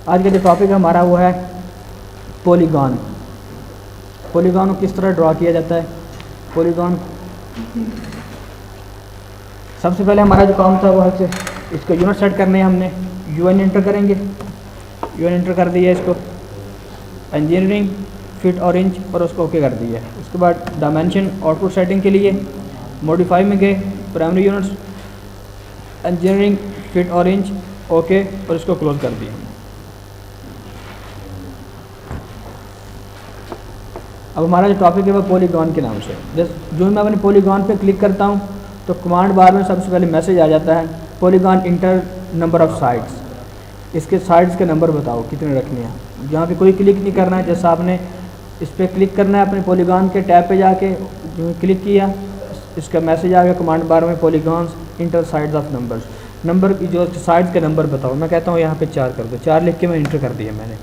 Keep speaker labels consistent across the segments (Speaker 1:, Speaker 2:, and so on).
Speaker 1: आज का जो टॉपिक हमारा वो है पॉलीगॉन। पॉलीगॉन को किस तरह ड्रॉ किया जाता है। पॉलीगॉन सबसे पहले हमारा जो काम था वो है इसको यूनिट सेट करने हैं। हमने यूएन इंटर करेंगे, यूएन इंटर कर दिया इसको, इंजीनियरिंग फिट और इंच और उसको ओके कर दिया। उसके बाद डायमेंशन आउटपुट सेटिंग के लिए मॉडिफाई में गए, प्राइमरी यूनिट्स इंजीनियरिंग फिट और इंच ओके और इसको क्लोज कर दिया। अब हमारा जो टॉपिक है वो पॉलीगॉन के नाम से। जैसे जो मैं अपने पॉलीगॉन पे क्लिक करता हूँ तो कमांड बार में सबसे पहले मैसेज आ जाता है polygon inter number of sides. इसके साइड्स के नंबर बताओ कितने रखने हैं। यहाँ पे कोई क्लिक नहीं करना है, जैसा आपने इस पर क्लिक करना है अपने पॉलीगॉन के टैब पे जाके जो क्लिक किया इसका मैसेज आ गया कमांड बार में polygons inter sides of numbers. Number की जो साइड्स के नंबर बताओ। मैं कहता हूँ यहाँ पे 4 कर दो, 4 लिख के मैं इंटर कर दिया मैंने।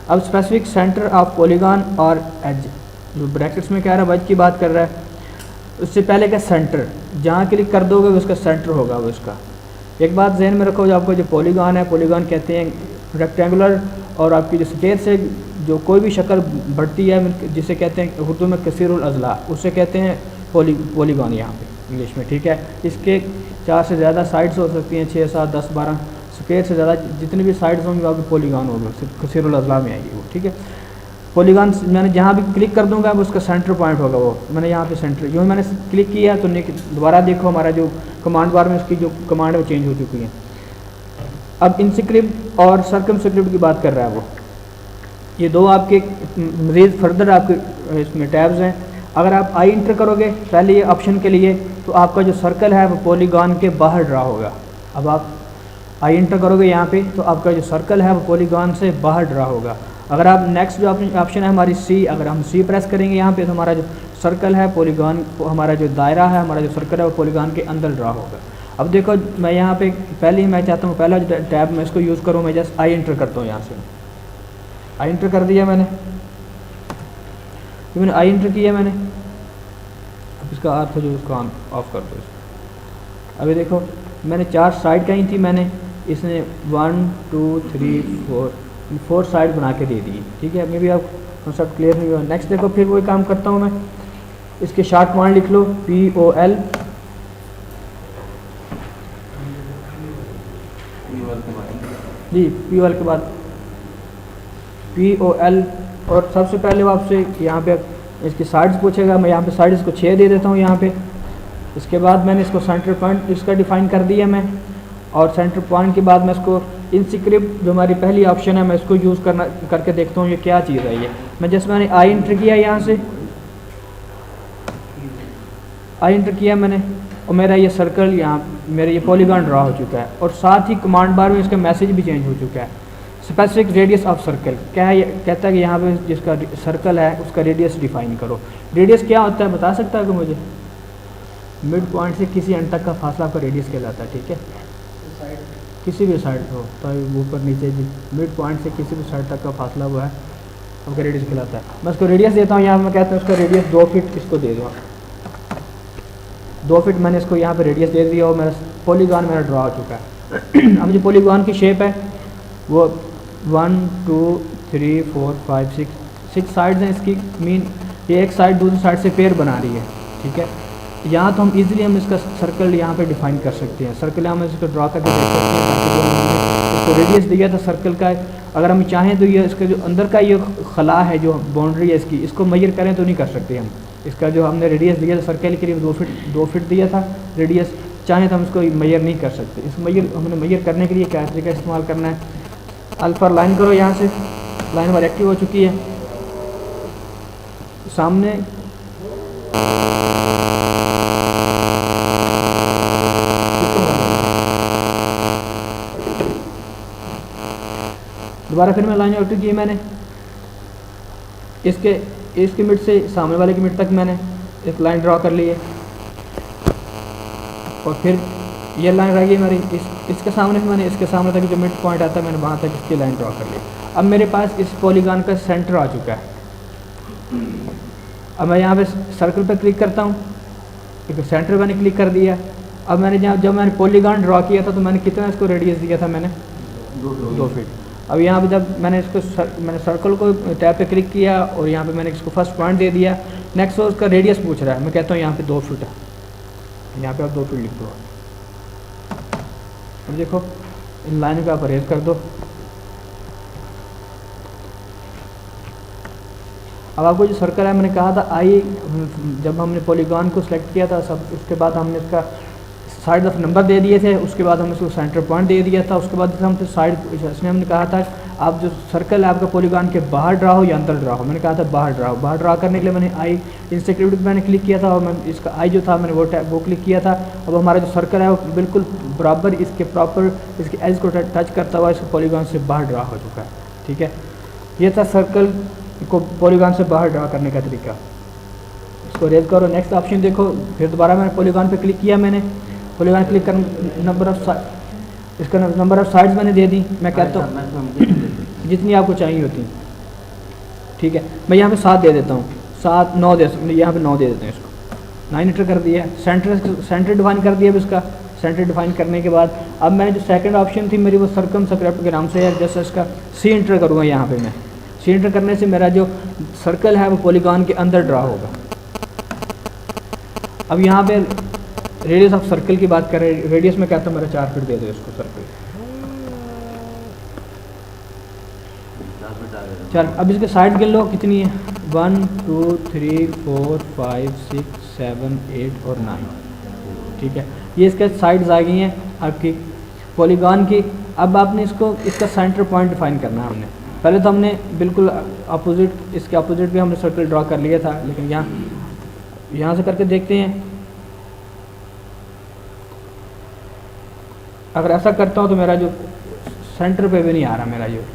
Speaker 1: अब स्पेसिफिक सेंटर ऑफ पॉलीगॉन और एज, जो ब्रैकेट्स में कह रहा है एज की बात कर रहा है, उससे पहले का सेंटर जहाँ क्लिक कर दोगे उसका सेंटर होगा वो इसका। एक बात जहन में रखो, जो आपको जो पॉलीगॉन है, पॉलीगॉन कहते हैं रेक्टेंगुलर और आपकी जो स्केल से जो कोई भी शक्ल बढ़ती है जिसे कहते हैं उर्दू में कसीरुल अज़ला, उससे कहते हैं पॉलीगॉन यहाँ पे इंग्लिश में। ठीक है, इसके 4 से ज़्यादा साइड्स हो सकती हैं, 6, 7, 10, 12 स्केल से ज़्यादा जितनी भी साइड्स होंगी आपकी पॉलीगॉन होगी, कसीरुल अज़ला में आएगी वो। ठीक है, पॉलीगॉन मैंने जहाँ भी क्लिक कर दूंगा वो उसका सेंटर पॉइंट होगा वो। मैंने यहाँ पे सेंटर जो मैंने क्लिक किया तो दोबारा देखो हमारा जो कमांड बार में उसकी जो कमांड है वो चेंज हो चुकी है। अब इनस्क्रिप्ट और सर्कमस्क्रिप्ट की बात कर रहा है वो। ये दो आपके मज़ीद फर्दर आपके इसमें टैब्स हैं। अगर आप आई इंटर करोगे पहले ये ऑप्शन के लिए तो आपका जो सर्कल है वो पॉलीगॉन के बाहर ड्रा होगा। अब आप आई इंटर करोगे यहाँ पे तो आपका जो सर्कल है वो पॉलीगॉन से बाहर ड्रा होगा। अगर आप नेक्स्ट जो ऑप्शन है हमारी सी, अगर हम सी प्रेस करेंगे यहाँ पे तो हमारा जो सर्कल है पॉलीगॉन, हमारा जो दायरा है, हमारा जो सर्कल है वो पॉलीगॉन के अंदर ड्रा होगा। अब देखो मैं यहाँ पे पहले ही मैं चाहता हूँ पहला जो टैब मैं इसको यूज़ करूँ, मैं जस्ट आई इंटर करता हूँ। यहाँ से आई इंटर कर दिया मैंने, तो मैंने आई इंटर किया मैंने। अब इसका अर्थ जो उसको ऑन ऑफ कर दो। अभी देखो मैंने 4 साइड कहीं थी, मैंने इसने 1 2 3 4 साइड बना के दे दी। ठीक है, अभी भी आप कॉन्सेप्ट क्लियर नहीं हुआ। नेक्स्ट देखो फिर वही काम करता हूँ मैं, इसके शॉर्ट कमांड लिख लो POL जी, POL के बाद POL और सबसे पहले वो आपसे यहाँ पे इसकी साइड्स पूछेगा। मैं यहाँ पे साइड्स को 6 दे देता हूँ यहाँ पे। इसके बाद मैंने इसको सेंटर पॉइंट इसका डिफ़ाइन कर दिया मैं, और सेंटर पॉइंट के बाद मैं इसको इनस्क्रिप्ट जो हमारी पहली ऑप्शन है मैं इसको यूज़ करके देखता हूँ ये क्या चीज़ है। ये मैं जैसे मैंने आई इंटर किया, यहाँ से आई इंटर किया मैंने और मेरा ये सर्कल यहाँ मेरा ये पॉलीगॉन ड्रा हो चुका है। और साथ ही कमांड बार में इसका मैसेज भी चेंज हो चुका है। स्पेसिफिक रेडियस ऑफ सर्कल क्या है, कहता है कि यहाँ पे जिसका सर्कल है उसका रेडियस डिफाइन करो। रेडियस क्या होता है बता सकता है कि मुझे? मिड पॉइंट से किसी एंड तक का फासला आपका रेडियस कहलाता है। ठीक है, किसी भी साइड हो तो ऊपर नीचे मिड पॉइंट से किसी भी साइड तक का फासला वो है आपका रेडियस कहलाता है। मैं इसको रेडियस देता हूँ, यहाँ मैं कहता हूँ इसका रेडियस 2 फीट इसको दे दो। 2 फीट मैंने इसको यहाँ पे रेडियस दे दिया और मेरा पॉलीगॉन मेरा ड्रा हो चुका है। अब जो पॉलीगॉन की शेप है वो 1 2 3 4 5 6 साइड्स हैं इसकी। मीन ये एक साइड दूसरी साइड से पेयर बना रही है। ठीक है, यहाँ तो हम इजीली हम इसका सर्कल यहाँ पे डिफाइन कर सकते हैं। सर्कल हम इसको ड्रा करके देख सकते हैं। इसको रेडियस दिया था सर्कल का, अगर हम चाहें तो ये इसका जो अंदर का ये खला है जो बाउंड्री है इसकी, इसको मेजर करें तो नहीं कर सकते हम। इसका जो हमने रेडियस दिया था सर्कल के लिए 2 फीट दिया था रेडियस, चाहें तो हम इसको मेजर नहीं कर सकते। इस हमने मेजर करने के लिए क्या तरीका इस्तेमाल करना है, अल्फा लाइन करो। यहाँ से लाइन हमारी एक्टिव हो चुकी है। सामने दोबारा फिर मैं लाइन एक्टिव की मैंने। इसके मिड से सामने वाले की मिड तक मैंने एक लाइन ड्रा कर ली है और फिर ये लाइन रह गई हमारी इसके सामने से मैंने इसके सामने तक जो मिड पॉइंट आता है मैंने वहाँ तक इसकी लाइन ड्रा कर ली। अब मेरे पास इस पॉलीगॉन का सेंटर आ चुका है। अब मैं यहाँ पे सर्कल पर क्लिक करता हूँ, एक सेंटर मैंने क्लिक कर दिया। अब मैंने जब मैंने पॉलीगॉन ड्रा किया था तो मैंने कितना इसको रेडियस दिया था मैंने 2 फीट। अब यहाँ पे जब मैंने इसको मैंने सर्कल को टैब पे क्लिक किया और यहाँ पे मैंने इसको फर्स्ट पॉइंट दे दिया। नेक्स्ट उसका रेडियस पूछ रहा है, मैं कहता हूँ यहाँ पे 2 फीट है, यहाँ पे आप 2 फीट लिख दो। अब देखो इन लाइन का आप अरेज कर दो। अब आपको जो सर्कल है मैंने कहा था आई, जब हमने पॉलीगॉन को सिलेक्ट किया था सब, उसके बाद हमने इसका साइड ऑफ नंबर दे दिए थे, उसके बाद हमने इसको सेंटर पॉइंट दे दिया था, उसके बाद हम फिर साइड, इसमें हमने कहा था आप जो सर्कल है आपका पॉलीगॉन के बाहर ड्रा हो या अंदर ड्रा हो। मैंने कहा था बाहर ड्रा हो। बाहर ड्रा करने के लिए मैंने आई इंस्टेक्टिविटी मैंने क्लिक किया था और मैं इसका आई जो था मैंने वो क्लिक किया था। अब हमारा जो सर्कल है वो बिल्कुल बराबर इसके प्रॉपर इसके एज को टच करता हुआ इसको पॉलीगॉन से बाहर ड्रा हो चुका है। ठीक है, ये था सर्कल को पॉलीगॉन से बाहर ड्रा करने का तरीका। इसको रेज करो, नेक्स्ट ऑप्शन देखो, फिर दोबारा मैंने पॉलीगॉन पे क्लिक किया। मैंने पॉलीगॉन क्लिक कर नंबर ऑफ इसका नंबर ऑफ साइड्स मैंने दे दी। मैं कहता हूँ जितनी आपको चाहिए होती। ठीक है, मैं यहाँ पे 7 दे देता हूँ, 7 9 दे, यहाँ पे 9 दे देते हैं इसको। 9 इंटर कर दिया, सेंटर डिफाइन कर दिया। अब इसका सेंटर डिफाइन करने के बाद अब मैंने जो सेकंड ऑप्शन थी मेरी वो सर्कमस्क्रिप्ट के नाम से है। जैसे इसका सी इंटर करूँगा, यहाँ पे मैं सी इंटर करने से मेरा जो सर्कल है वो पॉलीगॉन के अंदर ड्रा होगा। अब यहाँ पे रेडियस ऑफ सर्कल की बात करें, रेडियस में कहता हूँ मेरा 4 फीट दे दो इसको सर्कल। चल अब इसके साइड गिन लो कितनी है, 1 2 3 4 5 6 7 8 और 9। ठीक है, ये इसके साइड्स आ गई हैं आपकी पॉलीगॉन की। अब आपने इसका सेंटर पॉइंट डिफाइन करना है। हमने पहले तो हमने बिल्कुल अपोजिट, इसके अपोजिट भी हमने सर्कल ड्रा कर लिया था, लेकिन यहाँ से करके देखते हैं। अगर ऐसा करता हूँ तो मेरा जो सेंटर पे भी नहीं आ रहा,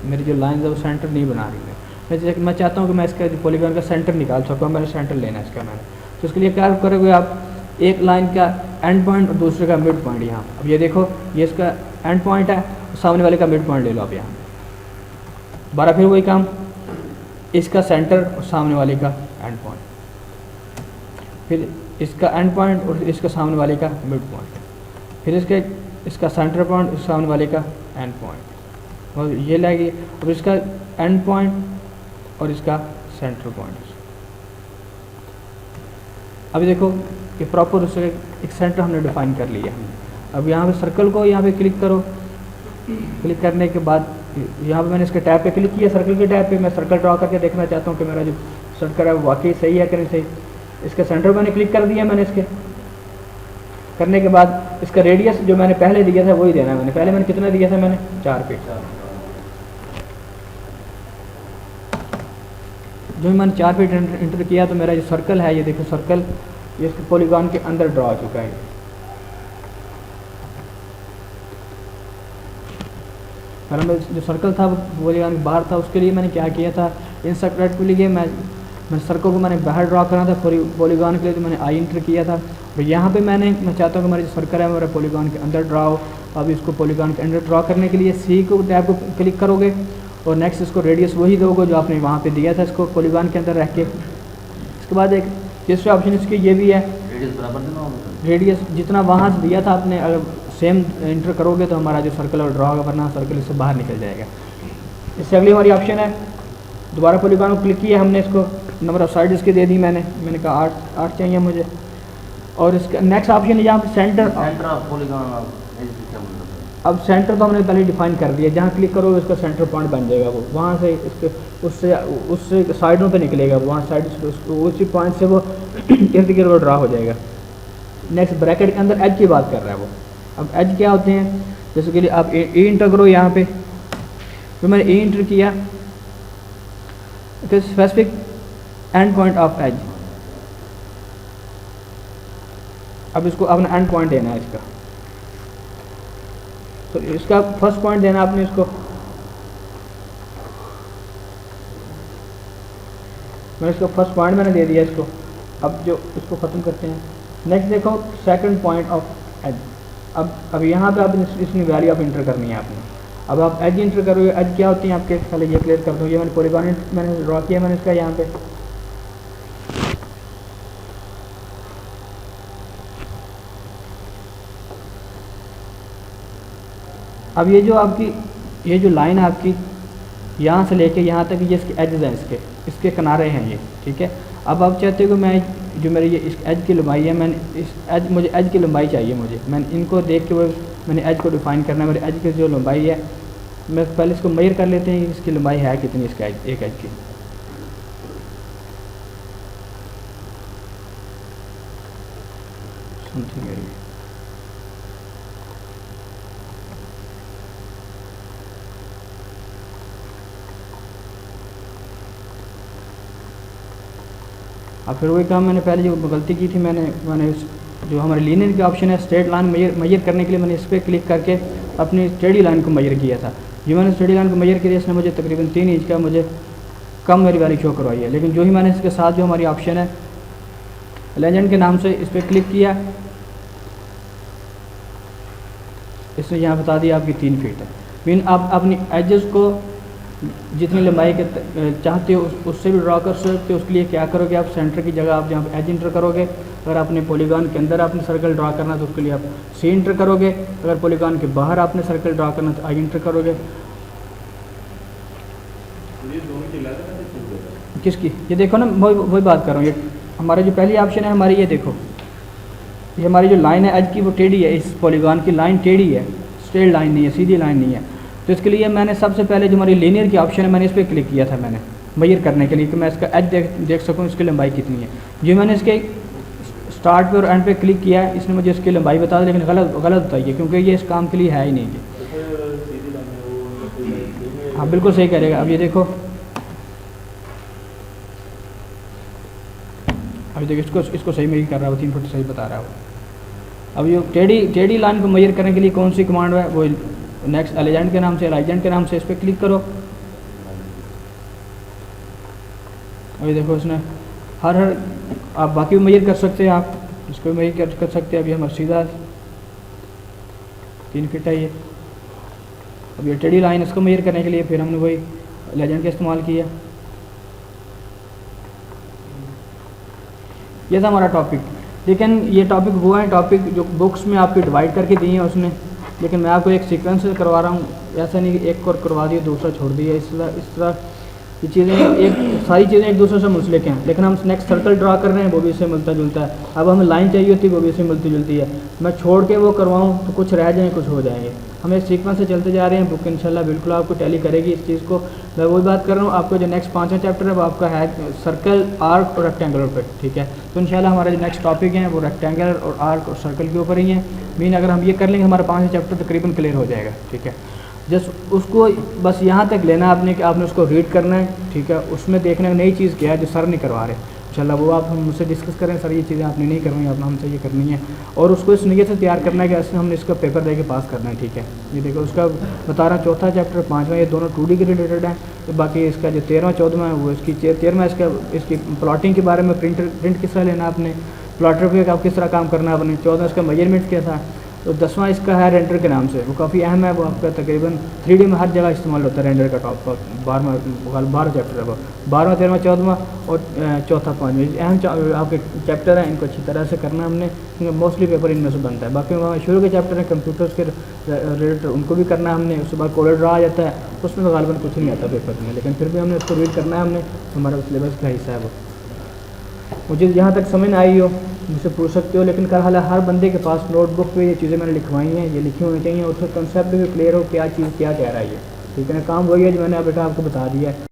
Speaker 1: मेरी जो लाइन है वो सेंटर नहीं बना रही। मैं चाहता हूँ कि मैं इसका पॉलीगॉन का सेंटर निकाल सकूँ, मैंने सेंटर लेना है इसका। मैंने तो इसके लिए क्या करोगे आप, एक लाइन का एंड पॉइंट और दूसरे का मिड पॉइंट। यहाँ अब ये देखो, ये इसका एंड पॉइंट है, सामने वाले का मिड पॉइंट ले लो आप। यहाँ 12 फिर वही काम, इसका सेंटर और सामने वाले का एंड पॉइंट, फिर इसका एंड पॉइंट और इसका सामने वाले का मिड पॉइंट, फिर इसका सेंटर पॉइंट और सामने वाले का एंड पॉइंट, और ये लगेगी। अब इसका एंड पॉइंट और इसका सेंटर पॉइंट। अभी देखो कि प्रॉपर उससे एक सेंटर हमने डिफाइन कर लिया। अब यहाँ पे सर्कल को यहाँ पे क्लिक करो। क्लिक करने के बाद यहाँ पे मैंने इसके टैब पे क्लिक किया, सर्कल के टैब पे। मैं सर्कल ड्रा करके देखना चाहता हूँ कि मेरा जो सर्कल है वो वाकई सही है कि नहीं सही। इसके सेंटर मैंने क्लिक कर दिया। मैंने इसके करने के बाद इसका रेडियस जो मैंने पहले दिया था वही देना है। मैंने कितना दिया था, मैंने 4 फीट। जो मैंने 4 फीट इंटर किया तो मेरा जो सर्कल है, ये देखो सर्कल, ये इसके पॉलीगॉन के अंदर ड्रा हो चुका है। मेरा जो सर्कल था वो पॉलीगॉन के बाहर था, उसके लिए मैंने क्या किया था, इंसर्ट के लिए मैं सर्कल को मैंने बाहर ड्रा करना था पॉलीगॉन के लिए, तो मैंने आई इंटर किया था। और यहाँ पे मैं चाहता हूँ कि मेरा जो सर्कल है मेरा पॉलीगॉन के अंदर ड्रा हो। अब इसको पॉलीगॉन के अंदर ड्रा करने के लिए सी को टैब को क्लिक करोगे और नेक्स्ट इसको रेडियस वही दोगे जो आपने वहाँ पे दिया था इसको पॉलीगॉन के अंदर रह के। इसके बाद एक तीसरा ऑप्शन इसकी ये भी है, रेडियस जितना वहाँ से दिया था आपने, अगर सेम इंटर करोगे तो हमारा जो सर्कल और ड्रा होगा, वरना सर्कल इससे बाहर निकल जाएगा। इससे अगली हमारी ऑप्शन है, दोबारा पॉलीगॉन को क्लिक किया हमने, इसको नंबर ऑफ साइड इसके दे दी मैंने कहा 8 चाहिए मुझे। और इसका नेक्स्ट ऑप्शन है यहाँ पर सेंटर ऑफ पॉलीगॉन। अब सेंटर तो हमने पहले डिफाइन कर दिया, जहाँ क्लिक करोगे उसका सेंटर पॉइंट बन जाएगा, वो वहाँ से इसके उससे साइडों पे निकलेगा, वहाँ साइड उसी पॉइंट से वो इर्द गिर्द ड्रा हो जाएगा। नेक्स्ट ब्रैकेट के अंदर एज की बात कर रहा है वो। अब एज क्या होते हैं, जैसे कि आप ए इंटर करो यहाँ पे, तो मैंने ए इंटर किया, specific end point of age. अब इसको अपना एंड पॉइंट देना है इसका, तो इसका फर्स्ट पॉइंट देना आपने इसको। मैंने इसको फर्स्ट पॉइंट मैंने दे दिया इसको। अब जो इसको ख़त्म करते हैं, नेक्स्ट देखो सेकंड पॉइंट ऑफ एज। अब यहाँ पे आप इसमें वैल्यू आप इंटर करनी है आपने। अब आप एज इंटर करोगे, एज क्या होती है आपके, पहले ये क्लियर कर दूँ। ये मैंने पॉलीगॉन मैंने ड्रॉ किया मैंने इसका यहाँ पे। अब ये जो लाइन है आपकी, यहाँ से लेके यहाँ तक ये इसके एजेस हैं, इसके किनारे हैं ये, ठीक है। अब आप चाहते हो कि मैं जो मेरी ये इस एज की लंबाई है, मैंने इस एज, मुझे एज की लंबाई चाहिए, मैंने इनको देख के वो मैंने एज को डिफ़ाइन करना है। मेरी एज की जो लंबाई है, मैं पहले इसको मेजर कर लेते हैं इसकी लंबाई है कितनी, इसका एक एज की। समथिंग है ये, अब फिर वही काम मैंने पहले जो गलती की थी, मैंने जो हमारे लीनियर का ऑप्शन है स्ट्रेट लाइन मेजर करने के लिए, मैंने इस पर क्लिक करके अपनी टेढ़ी लाइन को मेजर किया था। जो मैंने टेढ़ी लाइन को मेजर किया, इसने मुझे तकरीबन 3 इंच का मुझे कम मेरी वैल्यू शो करवाई है। लेकिन जो ही मैंने इसके साथ जो हमारी ऑप्शन है लेजेंड के नाम से इस पर क्लिक किया, इसने यहाँ बता दिया आपकी 3 फीट है। मीन आप अपनी एजेस को जितनी लंबाई के चाहते हो उससे भी ड्रा कर सकते हो। उसके लिए क्या करोगे, आप सेंटर की जगह आप जहाँ पे एज इंटर करोगे, अगर आपने पॉलीगॉन के अंदर आपने सर्कल ड्रा करना तो उसके लिए आप सी इंटर करोगे, अगर पॉलीगॉन के बाहर आपने सर्कल ड्रा करना तो आई इंटर करोगे। किसकी, ये देखो ना, वही बात कर रहा हूँ। ये हमारा जो पहली ऑप्शन है हमारी, ये देखो, ये हमारी जो लाइन है एज की वो टेढ़ी है, इस पॉलीगॉन की लाइन टेढ़ी है, स्ट्रेट लाइन नहीं है, सीधी लाइन नहीं है। तो इसके लिए मैंने सबसे पहले जो हमारी लीनियर की ऑप्शन है मैंने इस पर क्लिक किया था, मैंने मेजर करने के लिए कि मैं इसका एज देख सकूँ इसकी लंबाई कितनी है। जो मैंने इसके स्टार्ट पे और एंड पे क्लिक किया, इसने मुझे इसकी लंबाई बता दी, लेकिन गलत बताइए क्योंकि ये इस काम के लिए है ही नहीं। हाँ बिल्कुल सही करेगा। अब ये देखो, अभी देखो इसको सही मेजर कर रहा है, 3 फुट सही बता रहा है वो। अब ये टेढ़ी लाइन को मेजर करने के लिए कौन सी कमांड है, वो नेक्स्ट एलिजेंट के नाम से, एलाइजेंट के नाम से इस पर क्लिक करो। अभी देखो इसने हर आप बाकी भी मेजर कर सकते हैं, आप इसको भी मेजर कर सकते हैं। अभी हमारा सीधा 3 फीट है ये। अब ये टेढ़ी लाइन इसको मेजर करने के लिए फिर हमने वही एलिजेंट का इस्तेमाल किया। ये था हमारा टॉपिक। लेकिन ये टॉपिक वो है टॉपिक जो बुक्स में आपकी डिवाइड करके दी हैं उसने, लेकिन मैं आपको एक सीक्वेंस से करवा रहा हूँ। ऐसा नहीं कि एक और करवा दिया दूसरा छोड़ दिया। इस तरह ये चीज़ें सारी चीज़ें एक दूसरे से मुंसलिक हैं, लेकिन हम नेक्स्ट सर्कल ड्रा कर रहे हैं वो भी इससे मिलता जुलता है। अब हमें लाइन चाहिए होती है वो भी इससे मिलती जुलती है। मैं छोड़ के वो करवाऊँ तो कुछ रह जाए, कुछ हो जाएंगे। हम एक सीक्वेंस से चलते जा रहे हैं। बुक इंशाल्लाह बिल्कुल आपको टैली करेगी इस चीज़ को। मैं वही बात कर रहा हूँ, आपको जो नेक्स्ट 5वां चैप्टर है वो आपका है सर्कल, आर्क और रेक्टेंगुलर पे, ठीक है। तो इंशाल्लाह हमारे जो नेक्स्ट टॉपिक हैं वो रेक्टेंगुलर और आर्क और सर्कल के ऊपर ही हैं। मीन अगर हम ये कर लेंगे हमारा 5वां चैप्टर तकरीबन क्लियर हो जाएगा, ठीक है। जस्ट उसको बस यहाँ तक लेना आपने कि आपने उसको रीड करना है, ठीक है। उसमें देखना है नई चीज़ क्या है जो सर नहीं करवा रहे, इंशाल्लाह वो आप हम मुझसे डिस्कस करें, सर ये चीज़ें आपने नहीं करनी, आपने हमसे ये करनी है। और उसको इस नीयत से तैयार करना है कि ऐसे हमने इसका पेपर दे के पास करना है, ठीक है। ये देखो उसका बता रहा 4था चैप्टर 5वां, ये दोनों 2D के रिलेटेड हैं। तो बाकी इसका जो 13वां 14वां है वो इसकी 13वां इसकी प्लॉटिंग के बारे में, प्रिंट किस तरह लेना आपने, प्लॉटर पे आप किस तरह काम करना आपने। 14वां इसका मेजरमेंट क्या था। तो 10वां इसका है रेंडर के नाम से, वो काफ़ी अहम है। वो आपका तकरीबन 3D में हर जगह इस्तेमाल होता है रेंडर का। टॉप 12वां चैप्टर है वो, 12वां 13वां 14वां और 4था 5वां अहम आपके चैप्टर हैं। इनको अच्छी तरह से करना हमने, क्योंकि मोस्टली पेपर इनमें से बनता है। बाकी वहाँ शुरू के चैप्टर हैं कंप्यूटर्स के रिलेटेड, उनको भी करना है हमने। उसके बाद कोड ड्रा आ जाता है, उसमें तो गालिबन कुछ नहीं आता पेपर में, लेकिन फिर भी हमने उसको रीड करना है हमने, हमारा सिलेबस का हिस्सा है वो। मुझे यहाँ तक समझ आई हो मुझसे पूछ सकते हो, लेकिन कल हर बंदे के पास नोटबुक पे ये चीज़ें मैंने लिखवाई हैं, ये लिखी होनी चाहिए। उसका कंसेप्ट भी क्लियर हो क्या चीज़ क्या कह रहा है ये, ठीक है ना। काम वही है जो मैंने बेटा आपको बता दिया है।